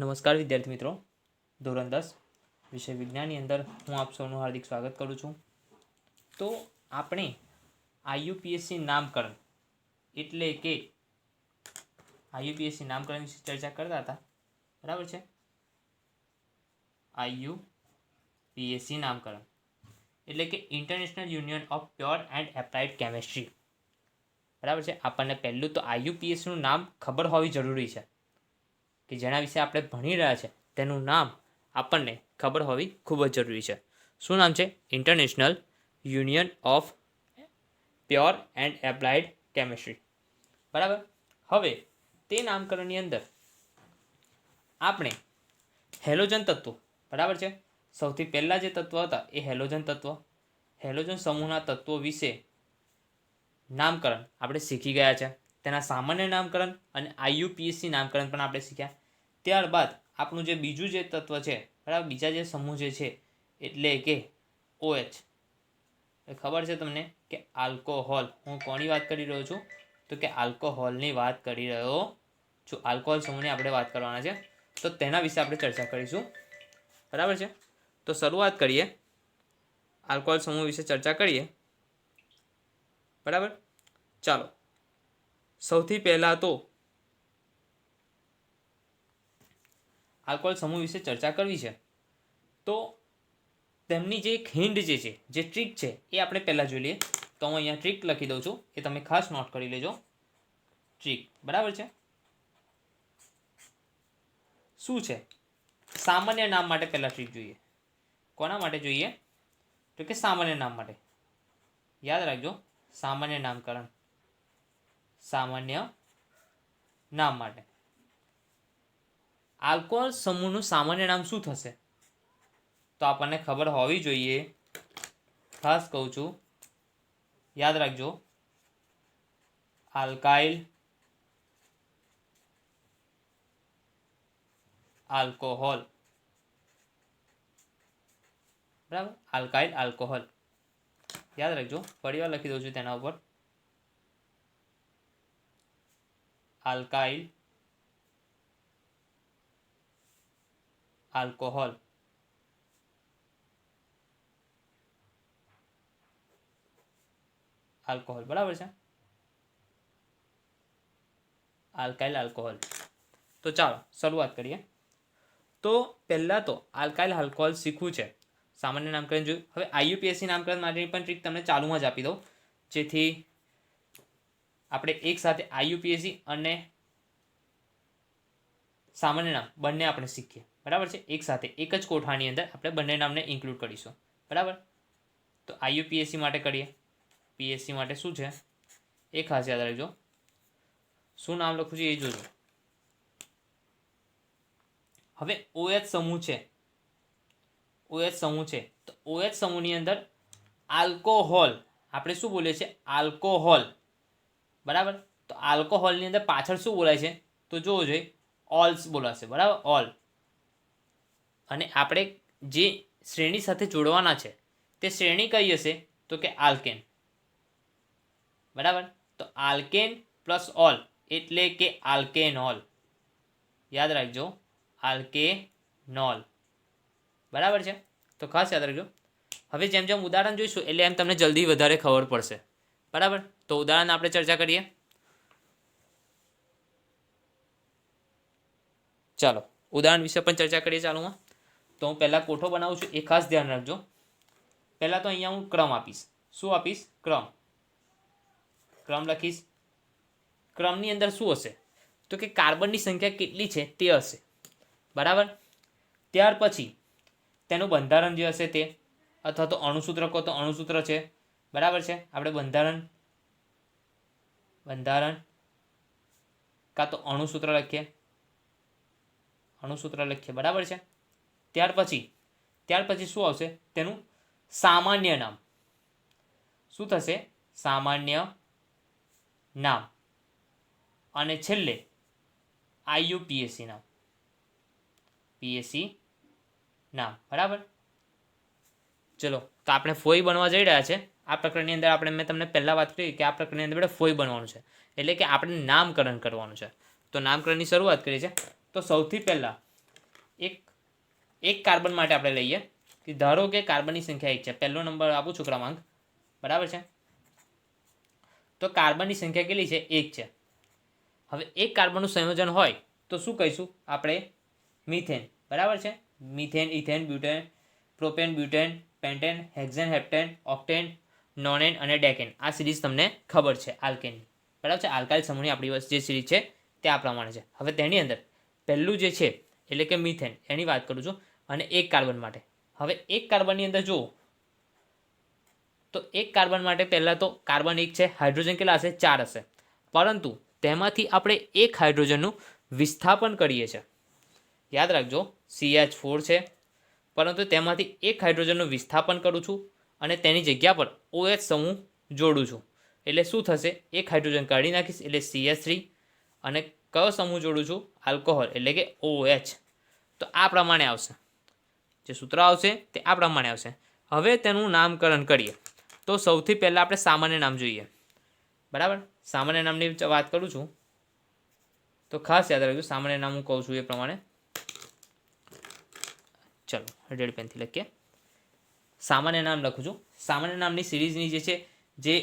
નમસ્કાર વિદ્યાર્થી મિત્રો, ધોરણ 10 વિષય વિજ્ઞાનની અંદર હું આપ સૌનું હાર્દિક સ્વાગત કરું છું. તો આપણે આઈયુપીએસસી નામકરણ એટલે કે આઈયુપીએસસી નામકરણ વિશે ચર્ચા કરતા હતા, બરાબર છે. આઈયુપીએસસી નામકરણ એટલે કે international union of pure and applied chemistry, બરાબર છે. આપણને પહેલું તો આઈયુપીએસસીનું નામ ખબર હોવી જરૂરી છે કે જેના વિશે આપણે ભણી રહ્યા છે તેનું નામ આપણને ખબર હોવી ખૂબ જ જરૂરી છે. શું નામ છે? International union of pure and applied chemistry, બરાબર. હવે તે નામકરણની અંદર આપણે હેલોજન તત્વો, બરાબર છે, સૌથી પહેલાં જે તત્વો હતા એ હેલોજન તત્વો, હેલોજન સમૂહના તત્વો વિશે નામકરણ આપણે શીખી ગયા છે. તેના સામાન્ય નામકરણ અને આઈયુપીએસસી નામકરણ પણ આપણે શીખ્યા. ત્યારબાદ આપણું જે બીજું જે તત્વ છે, બરાબર, બીજા જે સમૂહ જે છે એટલે કે OH, ખબર છે તમને કે આલ્કોહોલ. હું કોની વાત કરી રહ્યો છું? તો કે આલ્કોહોલની વાત કરી રહ્યો છું. આલ્કોહોલ સમૂહની આપણે વાત કરવાના છે, તો તેના વિશે આપણે ચર્ચા કરીશું, બરાબર છે. તો શરૂઆત કરીએ, આલ્કોહોલ સમૂહ વિશે ચર્ચા કરીએ, બરાબર. ચાલો, સૌથી પહેલાં તો આલ્કોહોલ સમૂહ વિશે ચર્ચા કરવી છે તો તેમની જે એક હિન્ટ જે છે, જે ટ્રીક છે એ આપણે પહેલાં જોઈ લઈએ. તો હું અહીંયા ટ્રીક લખી દઉં છું, એ તમે ખાસ નોટ કરી લેજો. ટ્રીક, બરાબર છે. શું છે? સામાન્ય નામ માટે પહેલાં ટ્રીક જોઈએ. કોના માટે જોઈએ? તો કે સામાન્ય નામ માટે. યાદ રાખજો, સામાન્ય નામકરણ, સામાન્ય નામ માટે. આલ્કોહોલ સમૂહનું સામાન્ય નામ શું થશે? તો આપણને ખબર હોવી જોઈએ, ખાસ કહું છું, યાદ રાખજો. આલ્કાઇલ આલ્કોહોલ, બરાબર. આલ્કાઇલ આલ્કોહોલ યાદ રાખજો. ફરી વાર લખી દઉં છું તેના ઉપર. આલ્કાઇલ આલ્કોહોલ, આલ્કોહોલ, બરાબર છે. Alkyl alcohol. તો ચાલો શરૂઆત કરીએ. તો પહેલાં તો આલ્કાઇલ આલ્કોહોલ શીખવું છે. સામાન્ય નામકરણ જોયું. હવે આઈયુપીએસસી નામકરણ માટેની પણ ટ્રીક તમને ચાલુમાં જ આપી દઉં, જેથી આપણે એક સાથે આઈયુપીએસસી અને સામાન્ય નામ બંને આપણે શીખીએ, બરાબર છે. એક સાથે એક જ કોઠાની અંદર આપણે બંને નામને ઇન્ક્લુડ કરીશું, બરાબર. તો આઈયુપીએસસી માટે કરીએ. પીએસસી માટે શું છે એ ખાસ યાદ રાખજો. શું નામ લખું છું એ જોજો. હવે OH સમૂહ છે, OH સમૂહ છે, તો OH સમૂહની અંદર આલ્કોહોલ, આપણે શું બોલીએ છીએ? આલ્કોહોલ, બરાબર. તો આલ્કોહોલની અંદર પાછળ શું બોલાય છે? તો જોવો જોઈએ, ઓલ્સ બોલાશે, બરાબર, ઓલ. અને આપણે જે શ્રેણી સાથે જોડવાના છે તે શ્રેણી કઈ હશે? તો કે આલ્કેન, બરાબર. તો આલ્કેન પ્લસ ઓલ એટલે કે આલ્કેનોલ. યાદ રાખજો, આલ્કેનોલ, બરાબર છે. તો ખાસ યાદ રાખજો. હવે જેમ જેમ ઉદાહરણ જોઈશું એટલે એમ તમને જલ્દી વધારે ખબર પડશે, બરાબર. તો ઉદાહરણ આપણે ચર્ચા કરીએ. ચાલો ઉદાહરણ વિશે પણ ચર્ચા કરીએ ચાલુમાં. તો હું પહેલાં કોઠો બનાવું છું, એ ખાસ ધ્યાન રાખજો. પહેલાં તો અહીંયા હું ક્રમ આપીશ. શું આપીશ? ક્રમ. ક્રમ લખીશ. ક્રમની અંદર શું હશે? તો કે કાર્બનની સંખ્યા કેટલી છે તે હશે, બરાબર. ત્યાર પછી તેનું બંધારણ જે હશે તે, અથવા તો અણુસૂત્ર કહો તો અણુસૂત્ર છે, બરાબર છે. આપણે બંધારણ કાં તો અણુસૂત્ર લખીએ, અણુસૂત્ર લખીએ, બરાબર છે. ત્યાર પછી શું આવશે? તેનું સામાન્ય નામ. શું થશે? સામાન્ય નામ. અને છેલ્લે આઈયુપીએસસી નામ, પીએસસી નામ, બરાબર. ચલો, તો આપણે ફોઈ બનવા જઈ રહ્યા છે. આ પ્રકરણની અંદર મેં તમને પહેલાં વાત કરી કે આ પ્રકરણની અંદર આપણે ફોઈ બનવાનું છે, એટલે કે આપણે નામકરણ કરવાનું છે. તો નામકરણની શરૂઆત કરીએ છીએ. તો સૌથી પહેલાં એક કાર્બન માટે આપણે લઈએ કે ધારો કે કાર્બનની સંખ્યા 1 છે, પહેલો નંબર આપું છું ક્રમાંક, બરાબર છે. તો કાર્બનની સંખ્યા કેટલી છે? 1 છે. હવે એક કાર્બનનું સંયોજન હોય તો શું કહીશું આપણે? મિથેન, બરાબર છે. Methane, ethane, butane, propane, butane, pentane, hexane, heptane, octane, nonane અને ડેકેન. આ સિરીઝ તમને ખબર છે આલ્કેનની, બરાબર છે. આલ્કાઇલ સમૂહની આપણી જે સિરીઝ છે તે આ પ્રમાણે છે. હવે તેની અંદર પહેલું જે છે એટલે કે મિથેન, એની વાત કરું છું, અને એક કાર્બન માટે. હવે એક કાર્બનની અંદર જુઓ તો એક કાર્બન માટે પહેલાં તો કાર્બન 1 છે, હાઇડ્રોજન કેટલા હશે? 4 હશે. પરંતુ તેમાંથી આપણે એક હાઇડ્રોજનનું વિસ્થાપન કરીએ છીએ. યાદ રાખજો, CH4 છે, પરંતુ તેમાંથી એક હાઇડ્રોજનનું વિસ્થાપન કરું છું અને તેની જગ્યા પર OH સમૂહ જોડું છું. એટલે શું થશે? એક હાઇડ્રોજન કાઢી નાખીશ એટલે CH3 અને કયો સમૂહ જોડું છું? આલ્કોહોલ એટલે કે OH. તો આ પ્રમાણે આવશે, જે સૂત્ર આવશે તે આ પ્રમાણે આવશે. હવે તેનું નામકરણ કરીએ તો સૌથી પહેલાં આપણે સામાન્ય નામ જોઈએ, બરાબર. સામાન્ય નામની વાત કરું છું તો ખાસ યાદ રાખજો, સામાન્ય નામ હું કહું છું એ પ્રમાણે. ચલો રેડ પેનથી લખીએ. સામાન્ય નામ લખું છું. સામાન્ય નામની સિરીઝની જે છે, જે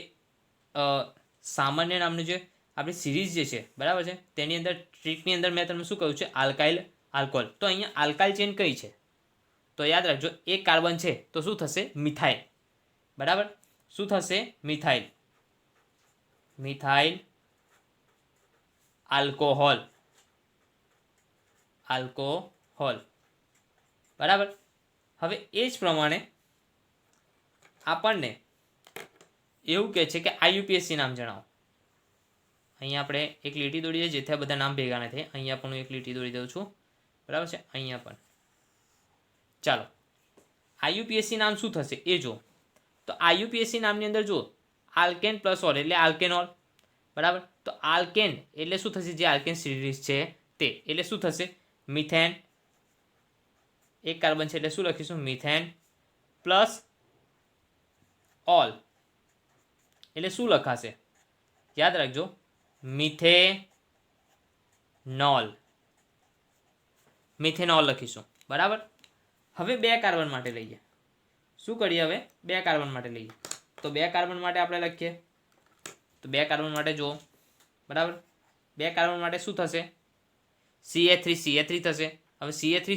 સામાન્ય નામનું જે આપણી સિરીઝ જે છે, બરાબર છે, તેની અંદર ટ્રીકની અંદર મેં તમને શું કહ્યું છે? Alkyl, alcohol. તો અહીંયા આલ્કાઇલ ચેન કઈ છે? તો યાદ રાખજો, એક કાર્બન છે તો શું થશે? મિથાઇલ, બરાબર. શું થશે? મિથાઇલ, મિથાઇલ આલ્કોહોલ, આલ્કોહોલ, બરાબર. હવે એ જ પ્રમાણે આપણને એવું કહે છે કે IUPAC નામ જણાવો. અહીંયા આપણે એક લીટી દોરી દઈએ જેથી આ બધા નામ ભેગા ન થાય. અહીંયા પણ હું એક લીટી દોરી દઉં છું, બરાબર છે. અહીંયા પણ ચાલો, IUPAC નામ શું થશે એ જુઓ. તો IUPAC નામની અંદર જુઓ, આલ્કેન પ્લસ ઓલ એટલે આલ્કેનોલ, બરાબર. તો આલ્કેન એટલે શું થશે? જે આલ્કેન સિરીઝ છે તે. એટલે શું થશે? મિથેન, એક કાર્બન છે એટલે શું લખીશું? મિથેન પ્લસ ઓલ એટલે શું લખાશે? યાદ રાખજો, મિથેનોલ, મિથેનોલ લખીશું, બરાબર. હવે બે કાર્બન માટે લઈએ. શું કરીએ? હવે બે કાર્બન માટે લઈએ. તો બે કાર્બન માટે આપણે લખીએ. તો બે કાર્બન માટે જુઓ, બરાબર. બે કાર્બન માટે શું થશે? CH3 થશે. હવે CH3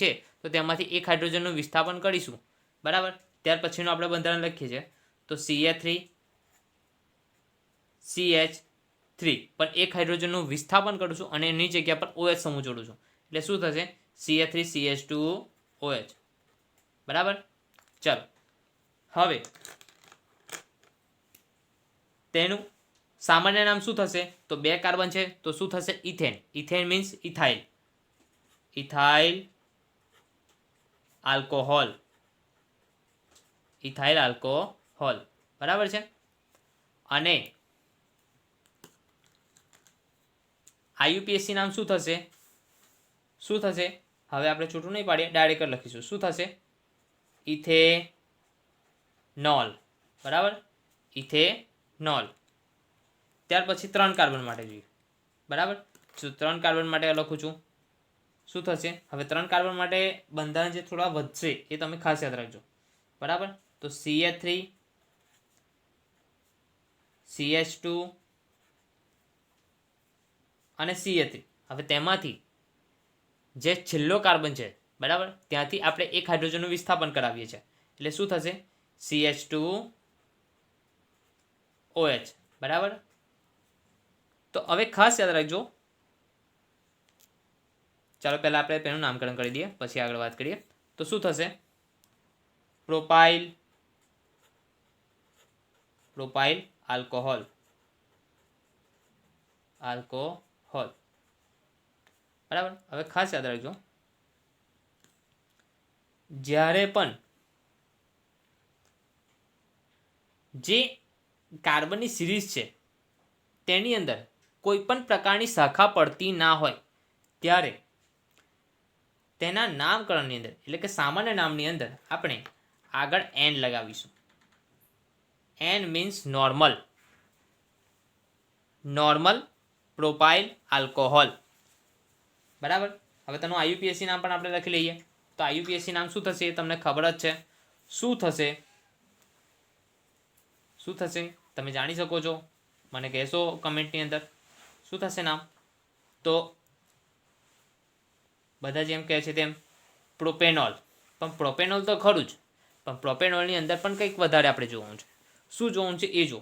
છે તો તેમાંથી એક હાઇડ્રોજનનું વિસ્થાપન કરીશું, બરાબર. ત્યાર પછીનું આપણે બંધારણ લખીએ છીએ તો CH3 CH3, પણ એક હાઇડ્રોજનનું વિસ્થાપન કરું છું અને એની જગ્યા પર OH સમૂહ જોડું છું. એટલે શું થશે? CH3 CH2OH, બરાબર. ચલો, હવે તેનું સામાન્ય નામ શું થશે? તો બે કાર્બન છે તો શું થશે? Ethane. Ethane means ethyl, ethyl alcohol, ethyl alcohol, બરાબર છે. અને IUPAC નામ શું થશે? શું થશે? હવે આપણે છૂટું નહીં પાડીએ, ડાયરેક્ટ લખીશું. શું થશે? ઇથેનોલ, બરાબર. ઇથેનોલ. ત્યાર પછી 3 કાર્બન માટે જોઈએ, બરાબર. 3 કાર્બન માટે લખું છું. શું થશે? હવે 3 કાર્બન માટે બંધારણ જે થોડા વધશે એ તમે ખાસ યાદ રાખજો, બરાબર. તો CH3 CH2 અને CH3. હવે તેમાંથી જે છેલ્લો કાર્બન છે, બરાબર, ત્યાંથી આપણે એક હાઇડ્રોજનનું વિસ્થાપન કરાવીએ છીએ. એટલે શું થશે? CH2OH, બરાબર. તો હવે ખાસ યાદ રાખજો. ચાલો પહેલાં આપણે તેનું નામકરણ કરી દઈએ, પછી આગળ વાત કરીએ. તો શું થશે? પ્રોપાઇલ, પ્રોપાઇલ આલ્કોહોલ, આલ્કોહોલ, બરાબર. હવે ખાસ યાદ રાખજો, જ્યારે પણ જે કાર્બનની સિરીઝ છે તેની અંદર કોઈ પણ પ્રકારની શાખા પડતી ના હોય ત્યારે તેના નામકરણની અંદર એટલે કે સામાન્ય નામની અંદર આપણે આગળ N લગાવીશું. N means normal, normal propyl alcohol, બરાબર. હવે તેનું IUPAC નામ પણ આપણે લખી લઈએ. તો આઈયુપીએસસી નામ શું થશે એ તમને ખબર જ છે. શું થશે તમે જાણી શકો છો, મને કહેશો કમેન્ટની અંદર શું થશે નામ. તો બધા જેમ કહે છે તેમ પ્રોપેનોલ. પણ પ્રોપેનોલ તો ખરું જ, પણ પ્રોપેનોલની અંદર પણ કંઈક વધારે આપણે જોવાનું છે. શું જોવાનું છે એ જો.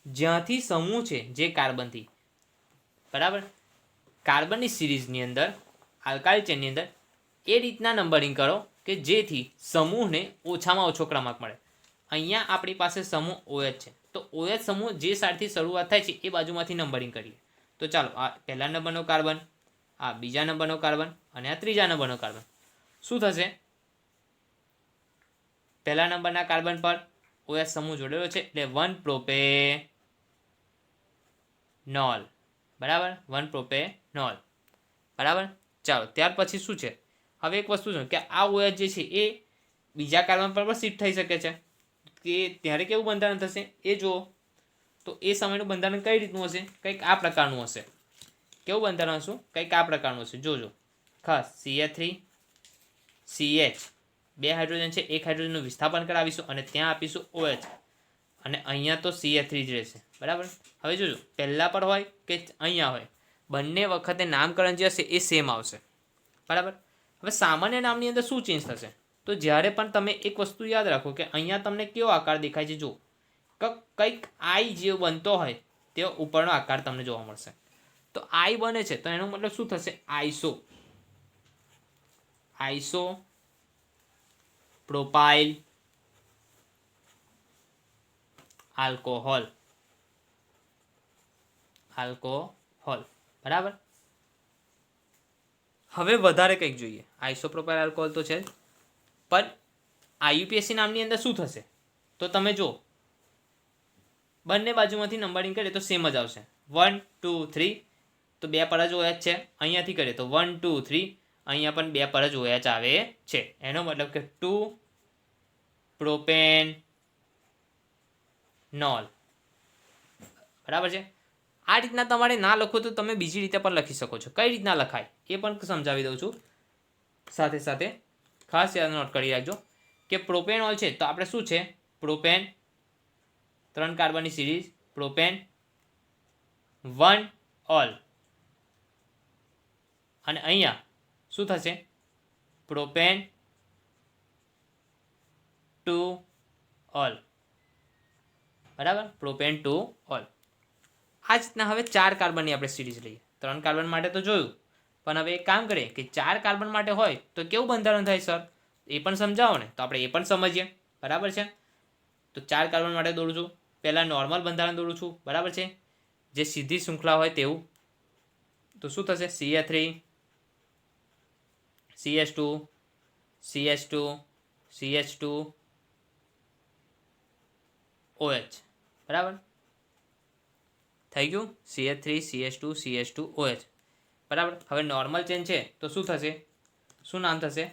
જ્યાંથી સમૂહ છે જે કાર્બનથી, બરાબર, કાર્બનની સિરીઝની અંદર આલ્કાઇલ ચેનની અંદર એ રીતના નંબરિંગ કરો કે જેથી સમૂહને ઓછામાં ઓછો ક્રમાંક મળે. અહીંયા આપણી પાસે સમૂહ OH છે, તો OH સમૂહ જે સાઈડથી શરૂઆત થાય છે એ બાજુમાંથી નંબરિંગ કરીએ. તો ચાલો, આ પહેલા નંબરનો કાર્બન, આ બીજા નંબરનો કાર્બન અને આ ત્રીજા નંબરનો કાર્બન. શું થશે? પહેલા નંબરના કાર્બન પર OH સમૂહ જોડેલો છે એટલે 1 પ્રોપેનોલ, બરાબર, 1 પ્રોપેનોલ, બરાબર. ચાલો, ત્યાર પછી શું છે? હવે એક વસ્તુ છે કે આ OH જે છે એ બીજા કાર્બન પર પણ શિફ્ટ થઈ શકે છે, કે ત્યારે કેવું બંધારણ થશે એ જુઓ. તો એ સમયનું બંધારણ કઈ રીતનું હશે? કંઈક આ પ્રકારનું હશે. કેવું બંધારણ હશે? કંઈક આ પ્રકારનું હશે. જોજો ખાસ, CH3 CH, 2 હાઇડ્રોજન છે, એક હાઇડ્રોજનનું વિસ્થાપન કરાવીશું અને ત્યાં આપીશું OH, અને અહીંયા તો CH3 જ રહેશે, બરાબર. હવે જોજો, પહેલા પર હોય કે અહીંયા હોય, બંને વખતે નામકરણ જે હશે એ સેમ આવશે, બરાબર. હવે સામાન્ય નામની અંદર શું ચેન્જ થશે? તો જ્યારે પણ તમે એક વસ્તુ યાદ રાખો કે અહીંયા તમને કેવો આકાર દેખાય છે, જો કંઈક આઈ જેવો બનતો હોય તેવો ઉપરનો આકાર તમને જોવા મળશે. તો આઈ બને છે તો એનો મતલબ શું થશે? આઈસો પ્રોપાઇલ આલ્કોહોલ, બરાબર. હવે વધારે કંઈક જોઈએ. આઈસોપ્રોપાઇલ આલ્કોહોલ તો છે જ, પણ આઈયુપીએસસી નામની અંદર શું થશે? તો તમે જો બંને બાજુમાંથી નંબરિંગ કરીએ તો સેમ જ આવશે. 1 2 3, તો 2 પર જ OH છે. અહીંયાથી કરીએ તો 1 2 3, અહીંયા પણ 2 પર જ OH આવે છે. એનો મતલબ કે 2 પ્રોપેનોલ, બરાબર છે. આ રીતના તમારે ના લખો તો તમે બીજી રીતે પણ લખી શકો છો. કઈ રીતના લખાય એ પણ સમજાવી દઉં છું. સાથે સાથે ખાસ યાદ નોટ કરી રાખજો કે પ્રોપેનોલ છે તો આપણે શું છે? પ્રોપેન, 3 કાર્બનની સિરીઝ, પ્રોપેન 1 ઓલ, અને અહીંયા શું થશે? પ્રોપેન 2 ઓલ, બરાબર, પ્રોપેન 2 ઓલ. આ જ રીતના હવે 4 કાર્બનની આપણે સિરીઝ લઈએ. 3 કાર્બન માટે તો જોયું, પણ હવે એક કામ કરીએ કે 4 કાર્બન માટે હોય તો કેવું બંધારણ થાય સર? એ પણ સમજાવો ને, તો આપણે એ પણ સમજીએ, બરાબર છે. તો 4 કાર્બન માટે દોરું છું. પહેલાં નોર્મલ બંધારણ દોરું છું, બરાબર છે, જે સીધી શૃંખલા હોય તેવું. તો શું થશે? CH3 CH2 CH2 CH2 OH, બરાબર. થઈ ગયું? CH3 CH2 CH2 OH, બરાબર. હવે નોર્મલ ચેન છે તો શું થશે? શું નામ થશે?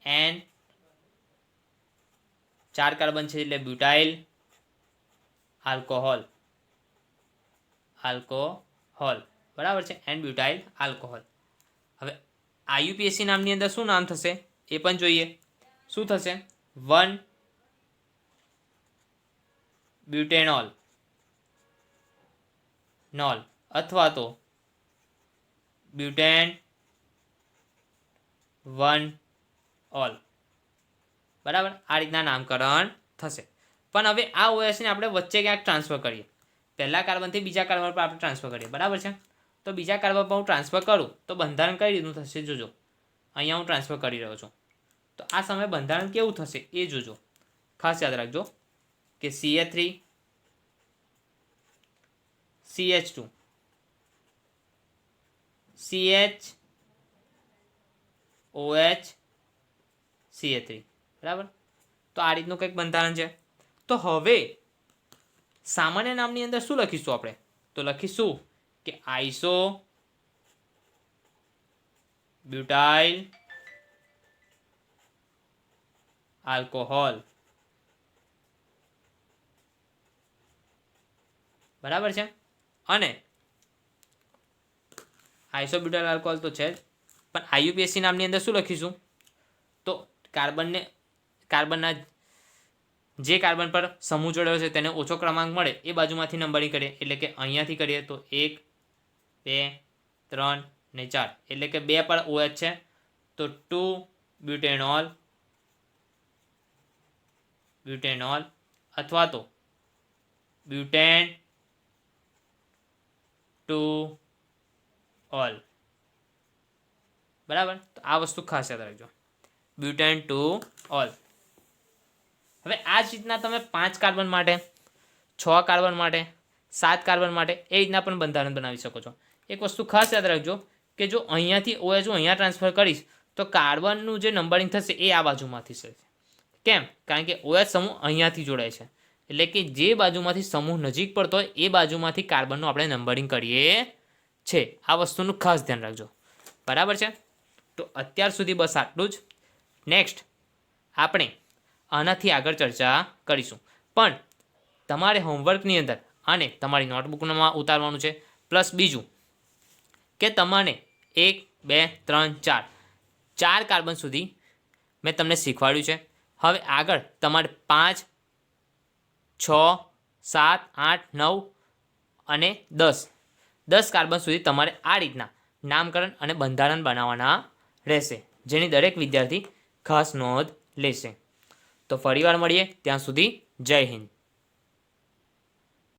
N, 4 કાર્બન છે એટલે બ્યુટાઇલ આલ્કોહોલ, બરાબર છે, N બ્યુટાઇલ આલ્કોહોલ. હવે આઈયુપીએસસી નામની અંદર શું નામ થશે એ પણ જોઈએ. શું થશે? 1 બ્યુટેનોલ અથવા તો બ્યુટેન 1 ઓલ, બરાબર. આ રીતના નામકરણ થશે. પણ હવે આ OH ને આપણે વચ્ચે ક્યાંક ટ્રાન્સફર કરીએ. પહેલા કાર્બનથી બીજા કાર્બન પર આપણે ટ્રાન્સફર કરીએ, બરાબર છે. તો બીજા કાર્બન પર હું ટ્રાન્સફર કરું તો બંધારણ કઈ રીતનું થશે જોજો. અહીંયા હું ટ્રાન્સફર કરી રહ્યો છું, તો આ સમયે બંધારણ કેવું થશે એ જોજો. ખાસ યાદ રાખજો કે CH3 CH2 CH OH CH3, બરાબર. તો આ રીતનું કંઈક બંધારણ છે. તો હવે સામાન્ય નામની અંદર શું લખીશું આપણે? તો લખીશું કે આઈસો બ્યુટાઇલ આલ્કોહોલ, બરાબર છે. અને આઇસોબ્યુટાઇલ આલ્કોહોલ તો છે જ, પણ આઈયુપીએસસી નામની અંદર શું લખીશું? તો કાર્બનના જે કાર્બન પર સમૂહ જોડ્યો છે તેને ઓછો ક્રમાંક મળે એ બાજુમાંથી નંબરિંગ કરીએ. એટલે કે અહીંયાથી કરીએ તો 1 2 3 ને 4, એટલે કે 2 પર OH છે તો 2 બ્યુટેનોલ અથવા તો બ્યુટેન ટુ ઓલ. બરાબર, તો આ વસ્તુ ખાસ યાદ રાખજો, બ્યુટેન ટુ ઓલ. હવે આ જ રીતના તમે 5 કાર્બન માટે, 6 કાર્બન માટે, 7 કાર્બન માટે એ રીતના પણ બંધારણ બનાવી શકો છો. એક વસ્તુ ખાસ યાદ રાખજો કે જો અહીંયાથી OH હું અહીંયા ટ્રાન્સફર કરીશ તો કાર્બનનું જે નંબરિંગ થશે એ આ બાજુમાંથી થશે. કેમ? કારણ કે OH સમૂહ અહીંયાથી જોડાય છે, એટલે કે જે બાજુમાંથી સમૂહ નજીક પડતો હોય એ બાજુમાંથી કાર્બનનું આપણે નંબરિંગ કરીએ છે. આ વસ્તુનું ખાસ ધ્યાન રાખજો. બરાબર છે? તો અત્યાર સુધી બસ આટલું જ. નેક્સ્ટ આપણે આનાથી આગળ ચર્ચા કરીશું, પણ તમારે હોમવર્કની અંદર આને તમારી નોટબુકમાં ઉતારવાનું છે. પ્લસ બીજું કે તમારે 1 2 3 4 કાર્બન સુધી મેં તમને શીખવાડ્યું છે. હવે આગળ તમારે 5 6 7 8 9 અને 10 કાર્બન સુધી તમારે આ રીતના નામકરણ અને બંધારણ બનાવવાના રહેશે, જેની દરેક વિદ્યાર્થી ખાસ નોંધ લેશે. તો ફરીવાર મળીએ, ત્યાં સુધી જય હિન્દ.